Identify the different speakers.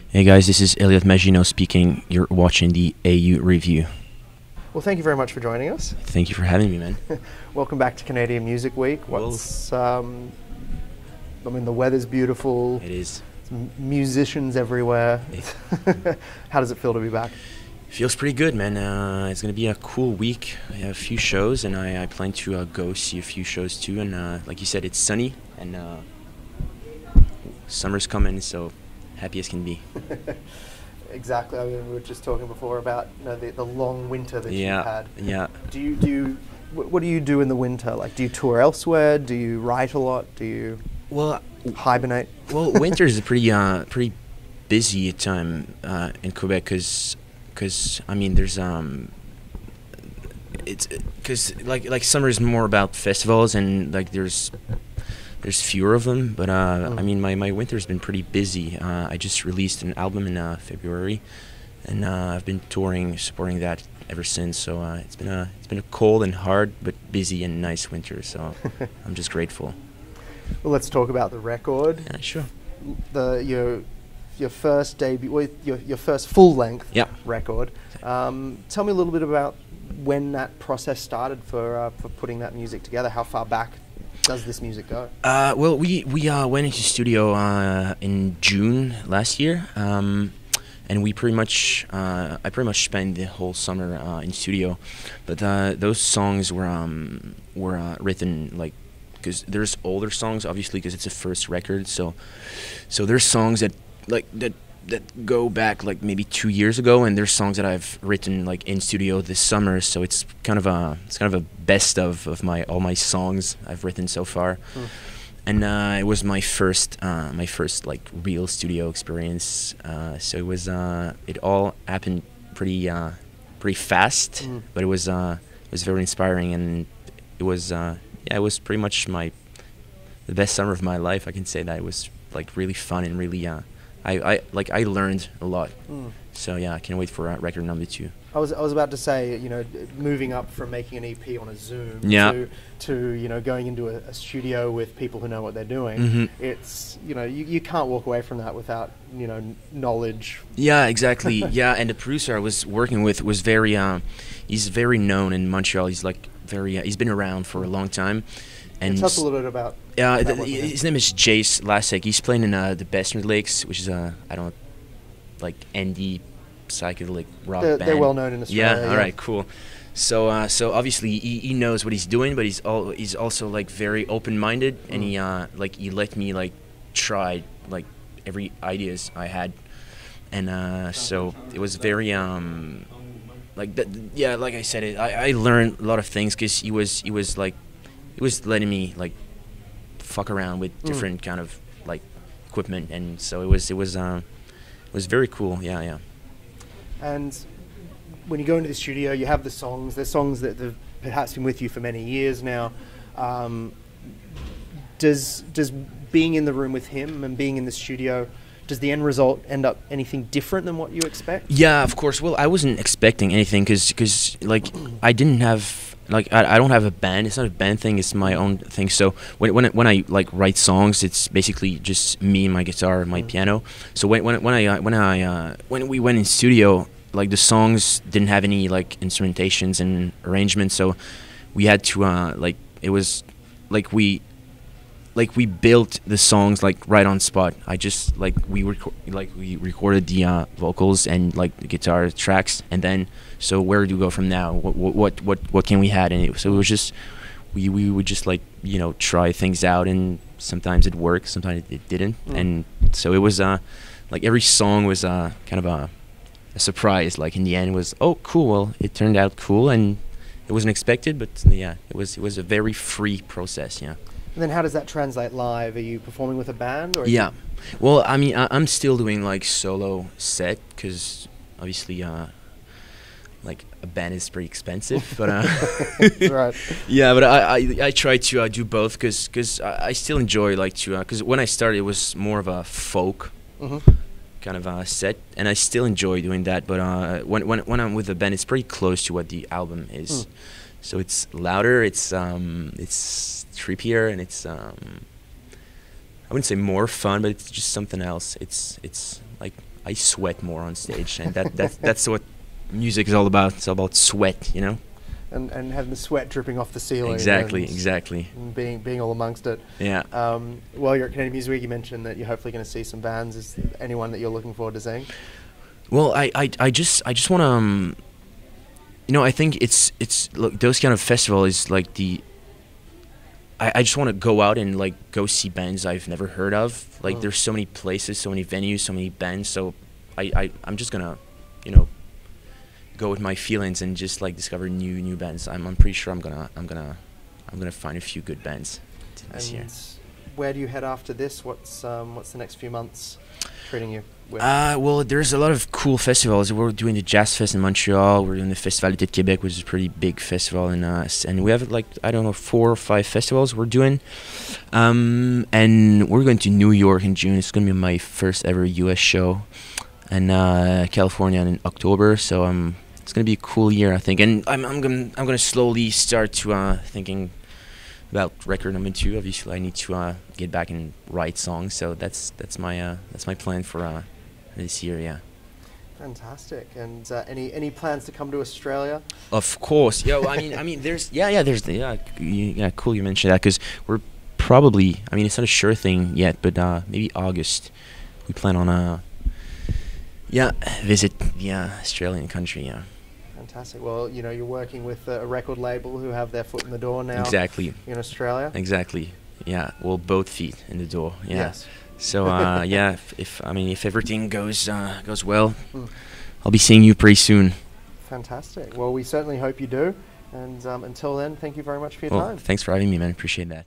Speaker 1: Hey guys, this is Elliot Maginot speaking. You're watching the AU Review.
Speaker 2: Well, thank you very much for joining us.
Speaker 1: Thank you for having me, man.
Speaker 2: Welcome back to Canadian Music Week. I mean, the weather's beautiful.
Speaker 1: It is.
Speaker 2: Musicians everywhere. How does it feel to be back?
Speaker 1: Feels pretty good, man. It's going to be a cool week. I have a few shows, and I plan to go see a few shows too. And like you said, it's sunny, and summer's coming, so happy as can be.
Speaker 2: Exactly. I mean, we were just talking before about the long winter that you've had.
Speaker 1: Yeah.
Speaker 2: What do you do in the winter? Like, do you tour elsewhere? Do you write a lot? Do you hibernate?
Speaker 1: Well, winter is a pretty busy time in Quebec because I mean there's it's because like summer is more about festivals and like there's fewer of them, but I mean my winter's been pretty busy. I just released an album in February, and I've been touring, supporting that ever since. So it's been a cold and hard but busy and nice winter. So I'm just grateful.
Speaker 2: Well, let's talk about the record.
Speaker 1: Yeah, sure.
Speaker 2: Your first debut, well, your first full length record. Tell me a little bit about when that process started for putting that music together. How far back does this music go?
Speaker 1: Well, we went into studio in June last year, and I pretty much spent the whole summer in studio. But those songs were written like, because there's older songs, obviously, because it's a first record. So there's songs that go back like maybe 2 years ago, and there's songs that I've written like in studio this summer. So it's kind of a best of all my songs I've written so far. And it was my first like real studio experience. So it all happened pretty fast, but it was very inspiring, and it was pretty much the best summer of my life. I can say that it was like really fun and really I learned a lot. So yeah, I can't wait for record number 2.
Speaker 2: I was about to say, moving up from making an EP on a Zoom to going into a studio with people who know what they're doing. It's you can't walk away from that without knowledge. Yeah,
Speaker 1: exactly. Yeah, and the producer I was working with was he's very known in Montreal. He's like he's been around for a long time. And
Speaker 2: tell us a little bit about.
Speaker 1: His name is Jace Lasek. He's playing in the Bessemer Lakes, which is like indie psychedelic rock band.
Speaker 2: They're well known in Australia.
Speaker 1: Yeah. All right. Cool. So obviously he knows what he's doing, but he's also like very open minded, and he let me like try like every ideas I had, and so it was very like that. Yeah, like I said, I learned a lot of things because he was letting me like fuck around with different kind of like equipment, and so it was very cool. Yeah.
Speaker 2: And when you go into the studio, you have the songs. There's songs that have perhaps been with you for many years now. Does being in the room with him and being in the studio, does the end result end up anything different than what you expect? Yeah,
Speaker 1: of course. Well, I wasn't expecting anything because like I didn't have. Like I don't have a band. It's not a band thing. It's my own thing. So when I like write songs, it's basically just me and my guitar, and my piano. So when we went in studio, like the songs didn't have any like instrumentations and arrangements. So we had to it was like we built the songs like right on spot. I just we recorded the vocals and like the guitar tracks, and then so where do we go from now? What can we add? And so it was just we would just like try things out, and sometimes it worked, sometimes it didn't, and so it was like every song was kind of a surprise. Like in the end, it was cool. Well, it turned out cool, and it wasn't expected, but yeah, it was a very free process. Yeah.
Speaker 2: And then how does that translate live? Are you performing with a band? Or
Speaker 1: well, I mean, I'm still doing like solo set because obviously like a band is pretty expensive, but
Speaker 2: right.
Speaker 1: Yeah, but I try to do both because I still enjoy like to because when I started it was more of a folk kind of set, and I still enjoy doing that, but when I'm with a band, it's pretty close to what the album is. So it's louder, it's trippier, and it's I wouldn't say more fun, but it's just something else. It's like I sweat more on stage, and that's what music is all about. It's all about sweat, you know.
Speaker 2: And having the sweat dripping off the ceiling.
Speaker 1: Exactly.
Speaker 2: And being all amongst it.
Speaker 1: Yeah.
Speaker 2: While you're at Canadian Music Week, you mentioned that you're hopefully going to see some bands. Is there anyone that you're looking forward to seeing?
Speaker 1: Well, I just want to, you know, I think it's look, those kind of festival is like I just want to go out and like go see bands I've never heard of. Like there's so many places, so many venues, so many bands. So I'm just gonna, you know, go with my feelings and just like discover new bands. I'm pretty sure I'm gonna find a few good bands this year.
Speaker 2: Where do you head after this? What's the next few months treating you with?
Speaker 1: Well, there's a lot of cool festivals. We're doing the Jazz Fest in Montreal. We're doing the Festival d'été de Québec, which is a pretty big festival, and we have like, I don't know, 4 or 5 festivals we're doing. And we're going to New York in June. It's gonna be my first ever U.S. show, and California in October. So it's gonna be a cool year, I think. And I'm gonna slowly start to thinking about record number 2. Obviously, I need to get back and write songs. So that's my plan for this year. Yeah.
Speaker 2: Fantastic. And any plans to come to Australia?
Speaker 1: Of course. I mean, there's cool you mentioned that, because we're probably, I mean, it's not a sure thing yet, but maybe August we plan on visit the Australian country. Yeah.
Speaker 2: Fantastic. Well, you know, you're working with a record label who have their foot in the door now.
Speaker 1: Exactly.
Speaker 2: In Australia.
Speaker 1: Exactly. Yeah. Well, both feet in the door. Yeah.
Speaker 2: Yes.
Speaker 1: So if everything goes well, I'll be seeing you pretty soon.
Speaker 2: Fantastic. Well, we certainly hope you do. And until then, thank you very much for your time.
Speaker 1: Thanks for having me, man. Appreciate that.